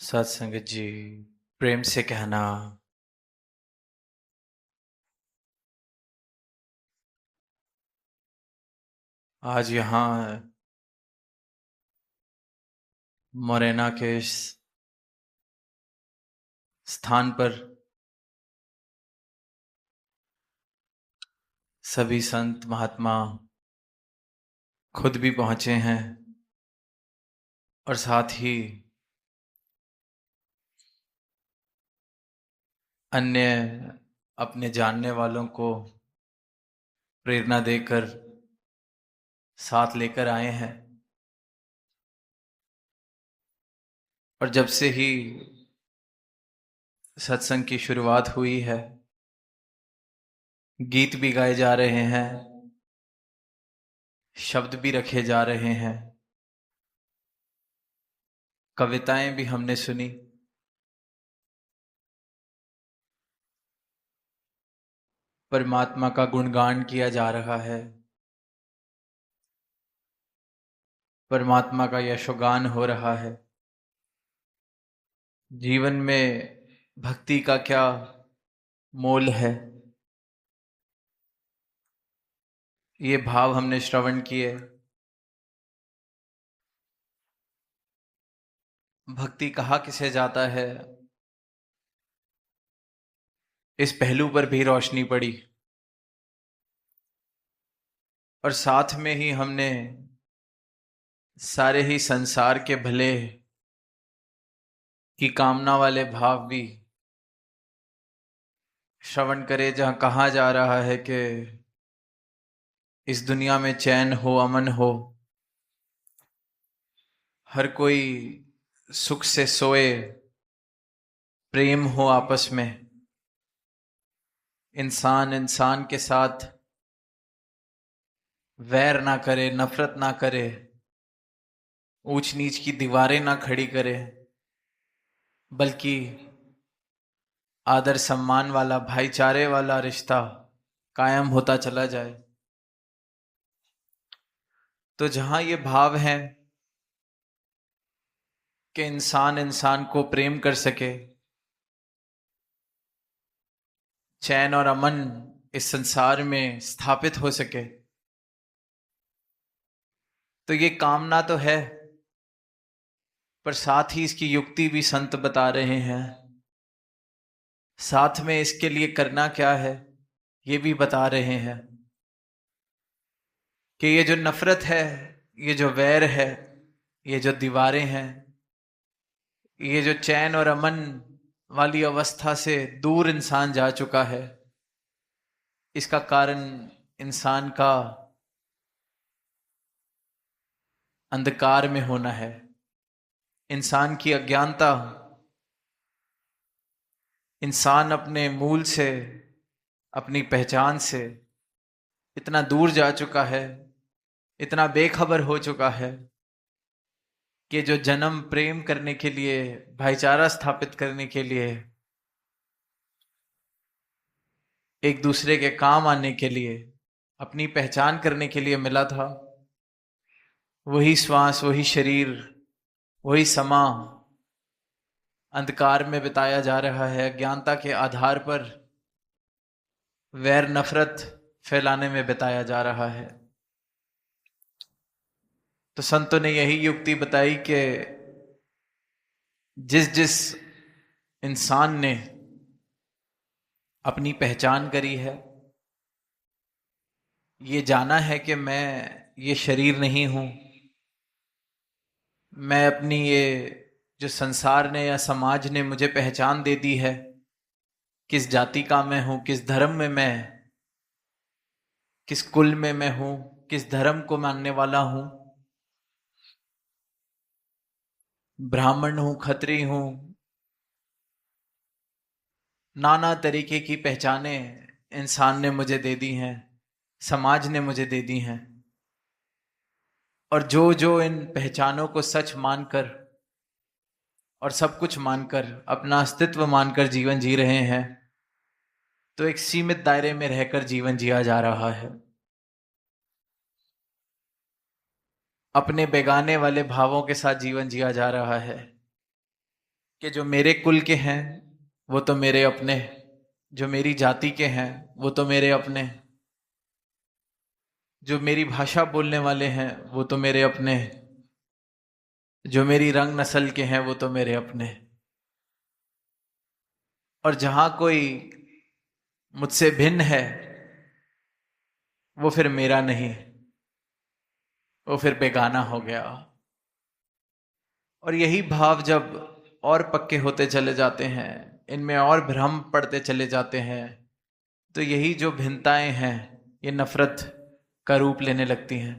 सत्संगत जी, प्रेम से कहना। आज यहाँ मोरेना के इस स्थान पर सभी संत महात्मा खुद भी पहुंचे हैं और साथ ही अन्य अपने जानने वालों को प्रेरणा देकर साथ लेकर आए हैं। और जब से ही सत्संग की शुरुआत हुई है, गीत भी गाए जा रहे हैं, शब्द भी रखे जा रहे हैं, कविताएं भी हमने सुनी। परमात्मा का गुणगान किया जा रहा है, परमात्मा का यशोगान हो रहा है। जीवन में भक्ति का क्या मोल है, ये भाव हमने श्रवण किए। भक्ति कहा किसे जाता है, इस पहलू पर भी रोशनी पड़ी। और साथ में ही हमने सारे ही संसार के भले की कामना वाले भाव भी श्रवण करे, जहां कहा जा रहा है कि इस दुनिया में चैन हो, अमन हो, हर कोई सुख से सोए, प्रेम हो आपस में, इंसान इंसान के साथ वैर ना करे, नफरत ना करे, ऊंच नीच की दीवारें ना खड़ी करे, बल्कि आदर सम्मान वाला, भाईचारे वाला रिश्ता कायम होता चला जाए। तो जहां ये भाव है कि इंसान इंसान को प्रेम कर सके, चैन और अमन इस संसार में स्थापित हो सके, तो ये कामना तो है, पर साथ ही इसकी युक्ति भी संत बता रहे हैं। साथ में इसके लिए करना क्या है, ये भी बता रहे हैं कि ये जो नफरत है, ये जो वैर है, ये जो दीवारें हैं, ये जो चैन और अमन वाली अवस्था से दूर इंसान जा चुका है, इसका कारण इंसान का अंधकार में होना है, इंसान की अज्ञानता। इंसान अपने मूल से, अपनी पहचान से इतना दूर जा चुका है, इतना बेखबर हो चुका है कि जो जन्म प्रेम करने के लिए, भाईचारा स्थापित करने के लिए, एक दूसरे के काम आने के लिए, अपनी पहचान करने के लिए मिला था, वही श्वास, वही शरीर, वही समा अंधकार में बिताया जा रहा है। अज्ञानता के आधार पर वैर नफरत फैलाने में बिताया जा रहा है। तो संतों ने यही युक्ति बताई कि जिस जिस इंसान ने अपनी पहचान करी है, ये जाना है कि मैं ये शरीर नहीं हूं, मैं अपनी ये जो संसार ने या समाज ने मुझे पहचान दे दी है, किस जाति का मैं हूं, किस धर्म में मैं, किस कुल में मैं हूं, किस धर्म को मानने वाला हूं, ब्राह्मण हूं, खत्री हूं, नाना तरीके की पहचानें इंसान ने मुझे दे दी हैं, समाज ने मुझे दे दी हैं। और जो जो इन पहचानों को सच मानकर और सब कुछ मानकर, अपना अस्तित्व मानकर जीवन जी रहे हैं, तो एक सीमित दायरे में रहकर जीवन जिया जा रहा है। अपने बेगाने वाले भावों के साथ जीवन जिया जा रहा है। कि जो मेरे कुल के हैं वो तो मेरे अपने, जो मेरी जाति के हैं वो तो मेरे अपने, जो मेरी भाषा बोलने वाले हैं वो तो मेरे अपने, जो मेरी रंग नस्ल के हैं वो तो मेरे अपने। और जहां कोई मुझसे भिन्न है वो फिर मेरा नहीं, वो फिर बेगाना हो गया। और यही भाव जब और पक्के होते चले जाते हैं, इनमें और भ्रम पड़ते चले जाते हैं, तो यही जो भिन्नताएं हैं ये नफरत का रूप लेने लगती हैं,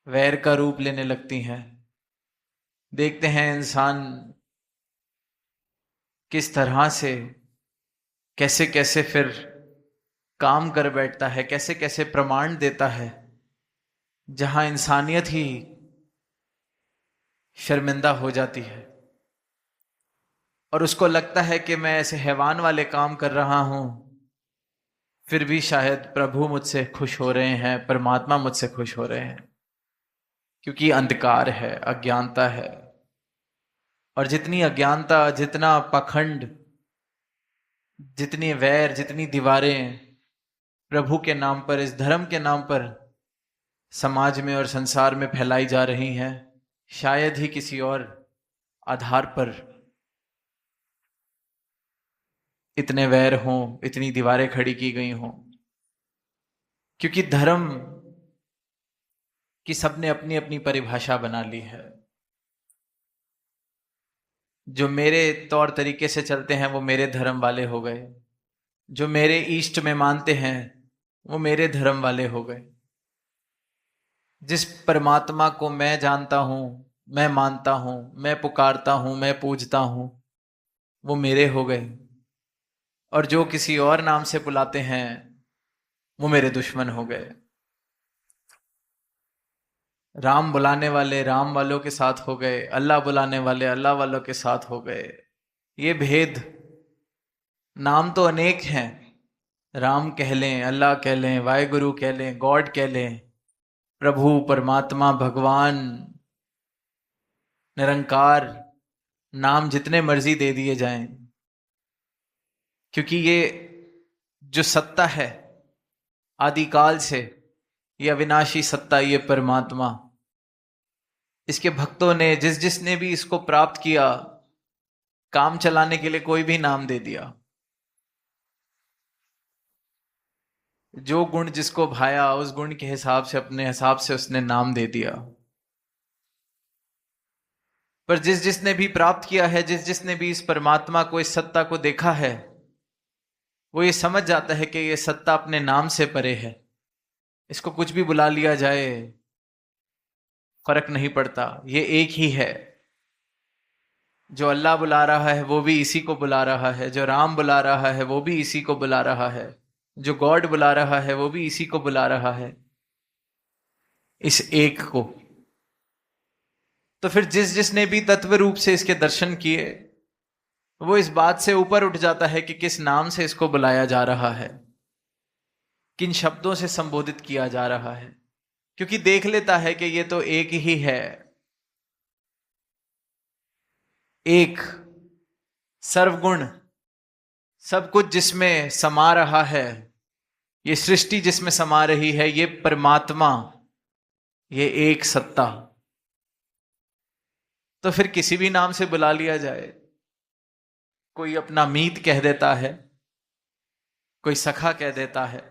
वैर का रूप लेने लगती हैं। देखते हैं इंसान किस तरह से कैसे कैसे फिर काम कर बैठता है, कैसे कैसे प्रमाण देता है, जहां इंसानियत ही शर्मिंदा हो जाती है और उसको लगता है कि मैं ऐसे हैवान वाले काम कर रहा हूं, फिर भी शायद प्रभु मुझसे खुश हो रहे हैं, परमात्मा मुझसे खुश हो रहे हैं, क्योंकि अंधकार है, अज्ञानता है। और जितनी अज्ञानता, जितना पाखंड, जितनी वैर, जितनी दीवारें प्रभु के नाम पर, इस धर्म के नाम पर समाज में और संसार में फैलाई जा रही हैं, शायद ही किसी और आधार पर इतने वैर हों, इतनी दीवारें खड़ी की गई हों। क्योंकि धर्म की सबने अपनी अपनी परिभाषा बना ली है। जो मेरे तौर तरीके से चलते हैं वो मेरे धर्म वाले हो गए, जो मेरे इष्ट में मानते हैं वो मेरे धर्म वाले हो गए। जिस परमात्मा को मैं जानता हूं, मैं मानता हूं, मैं पुकारता हूं, मैं पूजता हूं, वो मेरे हो गए। और जो किसी और नाम से बुलाते हैं वो मेरे दुश्मन हो गए। राम बुलाने वाले राम वालों के साथ हो गए, अल्लाह बुलाने वाले अल्लाह वालों के साथ हो गए। ये भेद, नाम तो अनेक हैं, राम कह लें, अल्लाह कह लें, वाहेगुरु कह लें, गॉड कह लें, प्रभु, परमात्मा, भगवान, निरंकार, नाम जितने मर्जी दे दिए जाएं, क्योंकि ये जो सत्ता है आदिकाल से, ये अविनाशी सत्ता, ये परमात्मा, इसके भक्तों ने जिस जिसने भी इसको प्राप्त किया, काम चलाने के लिए कोई भी नाम दे दिया। जो गुण जिसको भाया उस गुण के हिसाब से, अपने हिसाब से उसने नाम दे दिया। पर जिस जिसने भी प्राप्त किया है, जिस जिसने भी इस परमात्मा को, इस सत्ता को देखा है, वो ये समझ जाता है कि ये सत्ता अपने नाम से परे है। इसको कुछ भी बुला लिया जाए फर्क नहीं पड़ता, ये एक ही है। जो अल्लाह बुला रहा है वो भी इसी को बुला रहा है, जो राम बुला रहा है वो भी इसी को बुला रहा है, जो गॉड बुला रहा है वो भी इसी को बुला रहा है, इस एक को। तो फिर जिस जिसने भी तत्व रूप से इसके दर्शन किए, वो इस बात से ऊपर उठ जाता है कि किस नाम से इसको बुलाया जा रहा है, किन शब्दों से संबोधित किया जा रहा है, क्योंकि देख लेता है कि ये तो एक ही है। एक सर्वगुण, सब कुछ जिसमें समा रहा है, ये सृष्टि जिसमें समा रही है, ये परमात्मा, ये एक सत्ता। तो फिर किसी भी नाम से बुला लिया जाए, कोई अपना मीत कह देता है, कोई सखा कह देता है,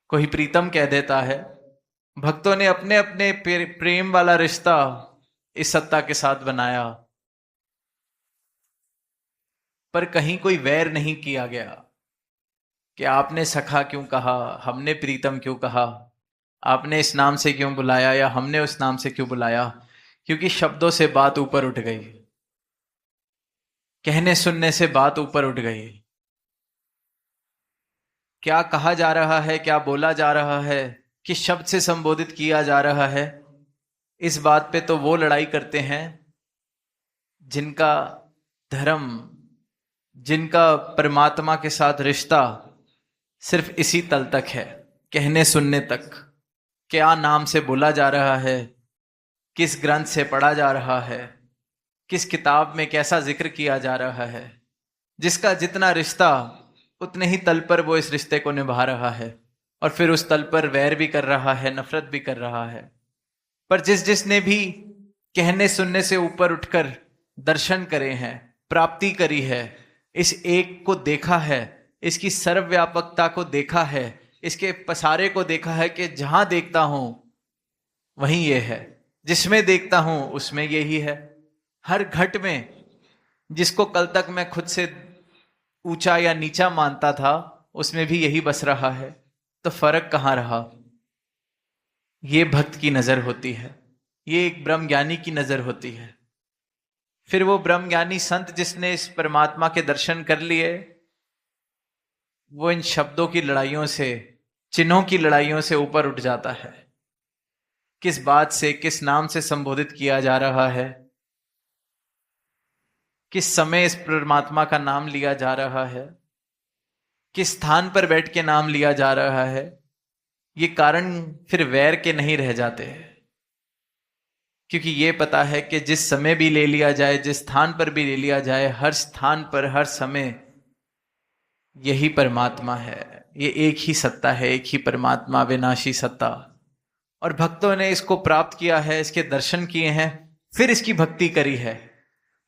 कोई प्रीतम कह देता है। भक्तों ने अपने अपने प्रेम वाला रिश्ता इस सत्ता के साथ बनाया, पर कहीं कोई वैर नहीं किया गया कि आपने सखा क्यों कहा, हमने प्रीतम क्यों कहा, आपने इस नाम से क्यों बुलाया या हमने उस नाम से क्यों बुलाया। क्योंकि शब्दों से बात ऊपर उठ गई, कहने सुनने से बात ऊपर उठ गई। क्या कहा जा रहा है, क्या बोला जा रहा है, किस शब्द से संबोधित किया जा रहा है, इस बात पे तो वो लड़ाई करते हैं जिनका धर्म, जिनका परमात्मा के साथ रिश्ता सिर्फ इसी तल तक है, कहने सुनने तक। क्या नाम से बोला जा रहा है, किस ग्रंथ से पढ़ा जा रहा है, किस किताब में कैसा जिक्र किया जा रहा है। जिसका जितना रिश्ता उतने ही तल पर वो इस रिश्ते को निभा रहा है, और फिर उस तल पर वैर भी कर रहा है, नफरत भी कर रहा है। पर जिसने भी कहने सुनने से ऊपर उठकर दर्शन करे हैं, प्राप्ति करी है, इस एक को देखा है, इसकी सर्वव्यापकता को देखा है, इसके पसारे को देखा है कि जहां देखता हूं वहीं ये है, जिसमें देखता हूं उसमें यही है। हर घट में जिसको कल तक मैं खुद से ऊंचा या नीचा मानता था, उसमें भी यही बस रहा है। तो फर्क कहां रहा? ये भक्त की नजर होती है, ये एक ब्रह्म ज्ञानी की नजर होती है। फिर वो ब्रह्म ज्ञानी संत जिसने इस परमात्मा के दर्शन कर लिए, वो इन शब्दों की लड़ाइयों से, चिन्हों की लड़ाइयों से ऊपर उठ जाता है। किस बात से, किस नाम से संबोधित किया जा रहा है, किस समय इस परमात्मा का नाम लिया जा रहा है, किस स्थान पर बैठ के नाम लिया जा रहा है, ये कारण फिर वैर के नहीं रह जाते हैं। क्योंकि ये पता है कि जिस समय भी ले लिया जाए, जिस स्थान पर भी ले लिया जाए, हर स्थान पर हर समय यही परमात्मा है, ये एक ही सत्ता है, एक ही परमात्मा, विनाशी सत्ता। और भक्तों ने इसको प्राप्त किया है, इसके दर्शन किए हैं, फिर इसकी भक्ति करी है।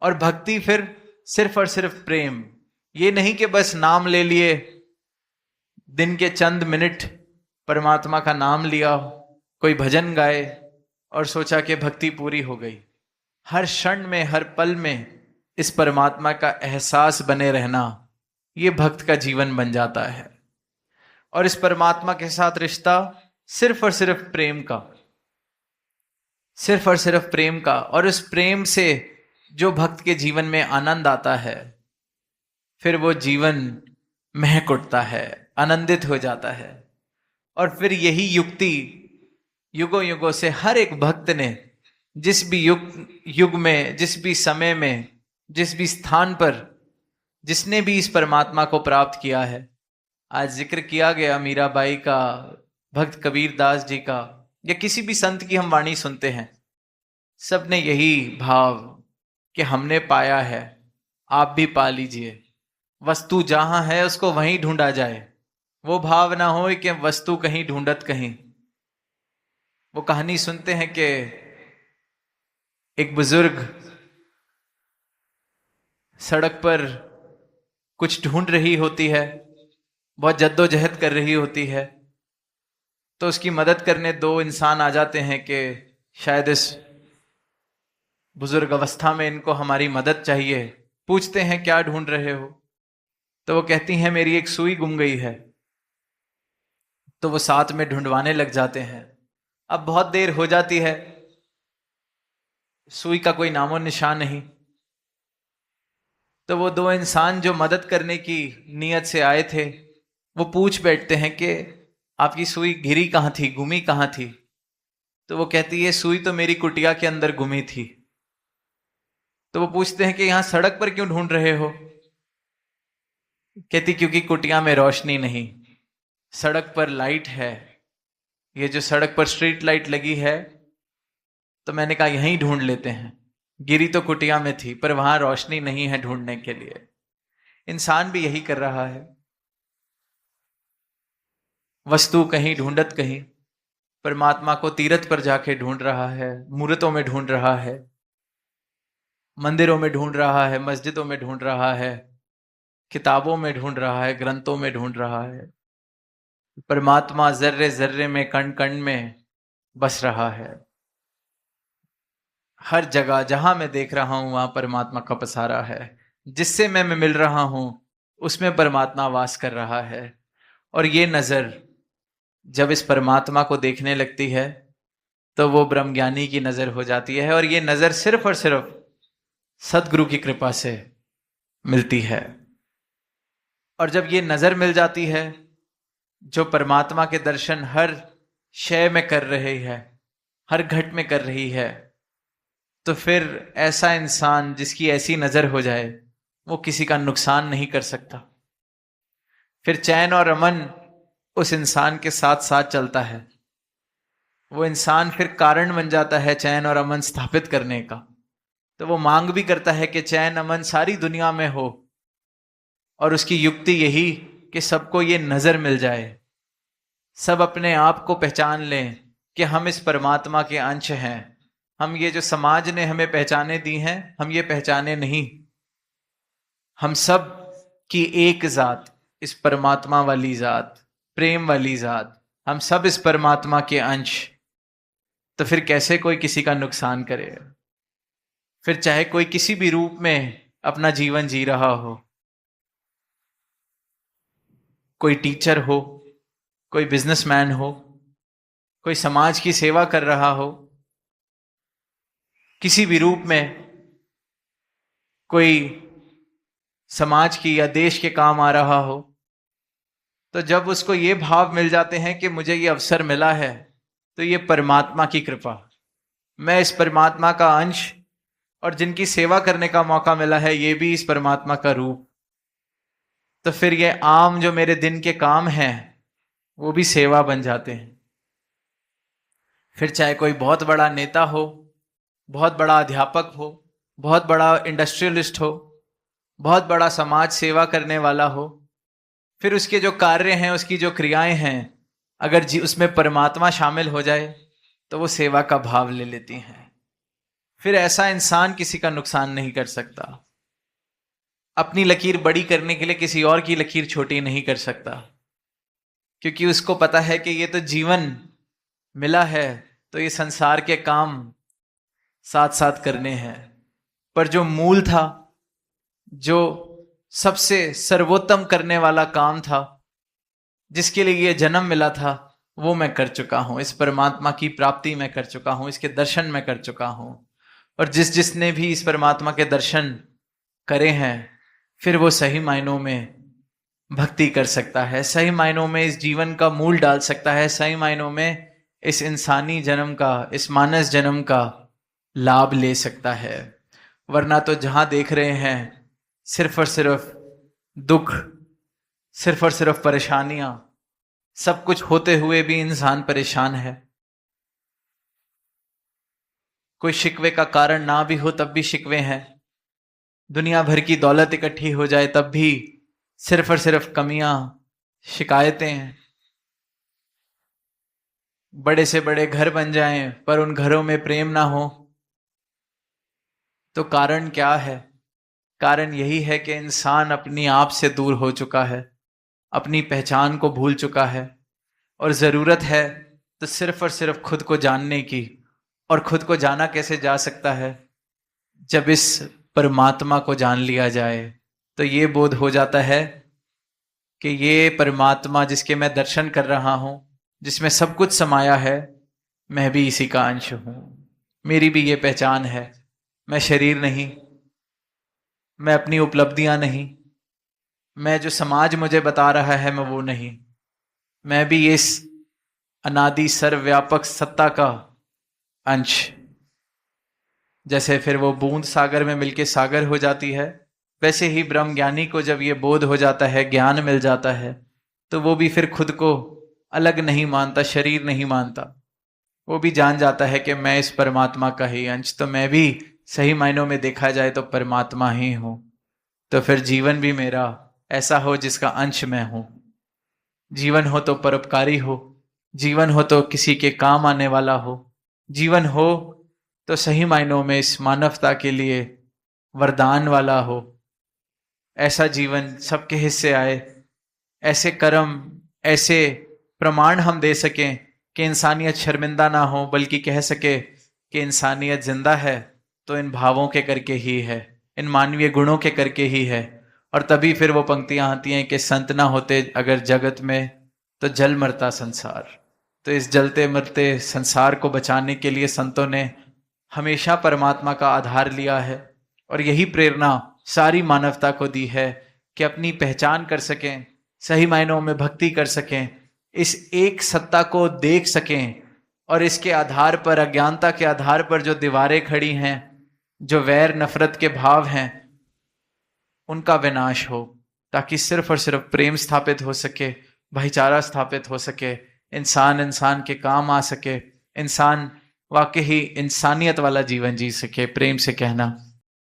और भक्ति फिर सिर्फ और सिर्फ प्रेम, ये नहीं कि बस नाम ले लिए, दिन के चंद मिनट परमात्मा का नाम लिया, कोई भजन गाए और सोचा कि भक्ति पूरी हो गई। हर क्षण में, हर पल में इस परमात्मा का एहसास बने रहना, ये भक्त का जीवन बन जाता है। और इस परमात्मा के साथ रिश्ता सिर्फ और सिर्फ प्रेम का, सिर्फ और सिर्फ प्रेम का। और उस प्रेम से जो भक्त के जीवन में आनंद आता है, फिर वो जीवन महक उठता है, आनंदित हो जाता है। और फिर यही युक्ति युगों युगों से हर एक भक्त ने जिस भी युग में, जिस भी समय में, जिस भी स्थान पर जिसने भी इस परमात्मा को प्राप्त किया है, आज जिक्र किया गया मीराबाई का, भक्त कबीर दास जी का, या किसी भी संत की हम वाणी सुनते हैं, सब ने यही भाव कि हमने पाया है, आप भी पा लीजिए। वस्तु जहां है उसको वहीं ढूंढा जाए। वो भाव ना हो कि वस्तु कहीं ढूंढत कहीं। वो कहानी सुनते हैं कि एक बुजुर्ग सड़क पर कुछ ढूंढ रही होती है, बहुत जद्दोजहद कर रही होती है, तो उसकी मदद करने दो इंसान आ जाते हैं कि शायद इस बुजुर्ग अवस्था में इनको हमारी मदद चाहिए। पूछते हैं क्या ढूंढ रहे हो? तो वो कहती हैं मेरी एक सुई गुम गई है। तो वो साथ में ढूंढवाने लग जाते हैं। अब बहुत देर हो जाती है, सुई का कोई नामो निशान नहीं। तो वो दो इंसान जो मदद करने की नीयत से आए थे, वो पूछ बैठते हैं कि आपकी सुई गिरी कहाँ थी, गुमी कहाँ थी? तो वो कहती है सुई तो मेरी कुटिया के अंदर गुमी थी। तो वो पूछते हैं कि यहां सड़क पर क्यों ढूंढ रहे हो? कहती क्योंकि कुटिया में रोशनी नहीं, सड़क पर लाइट है, ये जो सड़क पर स्ट्रीट लाइट लगी है, तो मैंने कहा यहीं ढूंढ लेते हैं। गिरी तो कुटिया में थी, पर वहां रोशनी नहीं है ढूंढने के लिए। इंसान भी यही कर रहा है, वस्तु कहीं ढूंढत कहीं, परमात्मा को तीर्थ पर जाके ढूंढ रहा है, मूर्तों में ढूंढ रहा है, मंदिरों में ढूंढ रहा है, मस्जिदों में ढूंढ रहा है, किताबों में ढूंढ रहा है, ग्रंथों में ढूंढ रहा है। परमात्मा जर्रे जर्रे में, कण कण में बस रहा है। हर जगह जहां मैं देख रहा हूं वहां परमात्मा का पसारा है। जिससे मैं मिल रहा हूं उसमें परमात्मा वास कर रहा है। और ये नजर जब इस परमात्मा को देखने लगती है तो वो ब्रह्म ज्ञानी की नजर हो जाती है। और ये नजर सिर्फ और सिर्फ सदगुरु की कृपा से मिलती है। और जब ये नजर मिल जाती है, जो परमात्मा के दर्शन हर शय में कर रही है, हर घट में कर रही है, तो फिर ऐसा इंसान जिसकी ऐसी नजर हो जाए, वो किसी का नुकसान नहीं कर सकता। फिर चैन और अमन उस इंसान के साथ साथ चलता है। वो इंसान फिर कारण बन जाता है चैन और अमन स्थापित करने का। तो वो मांग भी करता है कि चैन अमन सारी दुनिया में हो, और उसकी युक्ति यही कि सबको ये नजर मिल जाए, सब अपने आप को पहचान लें कि हम इस परमात्मा के अंश हैं। हम ये जो समाज ने हमें पहचाने दी हैं, हम ये पहचाने नहीं, हम सब की एक जात, इस परमात्मा वाली जात, प्रेम वाली जात, हम सब इस परमात्मा के अंश। तो फिर कैसे कोई किसी का नुकसान करे? फिर चाहे कोई किसी भी रूप में अपना जीवन जी रहा हो, कोई टीचर हो, कोई बिजनेसमैन हो, कोई समाज की सेवा कर रहा हो, किसी भी रूप में कोई समाज की या देश के काम आ रहा हो, तो जब उसको ये भाव मिल जाते हैं कि मुझे ये अवसर मिला है, तो ये परमात्मा की कृपा, मैं इस परमात्मा का अंश, और जिनकी सेवा करने का मौका मिला है ये भी इस परमात्मा का रूप। तो फिर ये आम जो मेरे दिन के काम हैं वो भी सेवा बन जाते हैं। फिर चाहे कोई बहुत बड़ा नेता हो, बहुत बड़ा अध्यापक हो, बहुत बड़ा इंडस्ट्रियलिस्ट हो, बहुत बड़ा समाज सेवा करने वाला हो, फिर उसके जो कार्य हैं, उसकी जो क्रियाएं हैं, अगर उसमें परमात्मा शामिल हो जाए तो वो सेवा का भाव ले लेती हैं। फिर ऐसा इंसान किसी का नुकसान नहीं कर सकता, अपनी लकीर बड़ी करने के लिए किसी और की लकीर छोटी नहीं कर सकता, क्योंकि उसको पता है कि ये तो जीवन मिला है, तो ये संसार के काम साथ साथ करने हैं। पर जो मूल था, जो सबसे सर्वोत्तम करने वाला काम था, जिसके लिए ये जन्म मिला था, वो मैं कर चुका हूं। इस परमात्मा की प्राप्ति मैं कर चुका हूं, इसके दर्शन मैं कर चुका हूं। और जिसने भी इस परमात्मा के दर्शन करे हैं, फिर वो सही मायनों में भक्ति कर सकता है, सही मायनों में इस जीवन का मूल डाल सकता है, सही मायनों में इस इंसानी जन्म का, इस मानस जन्म का लाभ ले सकता है। वरना तो जहां देख रहे हैं सिर्फ और सिर्फ दुख, सिर्फ और सिर्फ परेशानियां, सब कुछ होते हुए भी इंसान परेशान है। कोई शिकवे का कारण ना भी हो तब भी शिकवे हैं, दुनिया भर की दौलत इकट्ठी हो जाए तब भी सिर्फ और सिर्फ कमियां, शिकायतें हैं। बड़े से बड़े घर बन जाएं पर उन घरों में प्रेम ना हो, तो कारण क्या है? कारण यही है कि इंसान अपनी आप से दूर हो चुका है, अपनी पहचान को भूल चुका है, और जरूरत है तो सिर्फ और सिर्फ खुद को जानने की। और खुद को जाना कैसे जा सकता है? जब इस परमात्मा को जान लिया जाए तो ये बोध हो जाता है कि ये परमात्मा जिसके मैं दर्शन कर रहा हूं, जिसमें सब कुछ समाया है, मैं भी इसी का अंश हूं। मेरी भी ये पहचान है, मैं शरीर नहीं, मैं अपनी उपलब्धियां नहीं, मैं जो समाज मुझे बता रहा है मैं वो नहीं, मैं भी इस अनादि सर्वव्यापक सत्ता का अंश। जैसे फिर वो बूंद सागर में मिलके सागर हो जाती है, वैसे ही ब्रह्म ज्ञानी को जब ये बोध हो जाता है, ज्ञान मिल जाता है, तो वो भी फिर खुद को अलग नहीं मानता, शरीर नहीं मानता। वो भी जान जाता है कि मैं इस परमात्मा का ही अंश, तो मैं भी सही मायनों में देखा जाए तो परमात्मा ही हूं। तो फिर जीवन भी मेरा ऐसा हो जिसका अंश मैं हूं। जीवन हो तो परोपकारी हो, जीवन हो तो किसी के काम आने वाला हो, जीवन हो तो सही मायनों में इस मानवता के लिए वरदान वाला हो। ऐसा जीवन सबके हिस्से आए, ऐसे कर्म, ऐसे प्रमाण हम दे सकें कि इंसानियत शर्मिंदा ना हो, बल्कि कह सके कि इंसानियत जिंदा है तो इन भावों के करके ही है, इन मानवीय गुणों के करके ही है। और तभी फिर वो पंक्तियां आती हैं कि संत ना होते अगर जगत में तो जल मरता संसार। तो इस जलते मरते संसार को बचाने के लिए संतों ने हमेशा परमात्मा का आधार लिया है, और यही प्रेरणा सारी मानवता को दी है कि अपनी पहचान कर सकें, सही मायनों में भक्ति कर सकें, इस एक सत्ता को देख सकें, और इसके आधार पर, अज्ञानता के आधार पर जो दीवारें खड़ी हैं, जो वैर नफरत के भाव हैं, उनका विनाश हो, ताकि सिर्फ और सिर्फ प्रेम स्थापित हो सके, भाईचारा स्थापित हो सके, इंसान इंसान के काम आ सके, इंसान वाकई ही इंसानियत वाला जीवन जी सके। प्रेम से कहना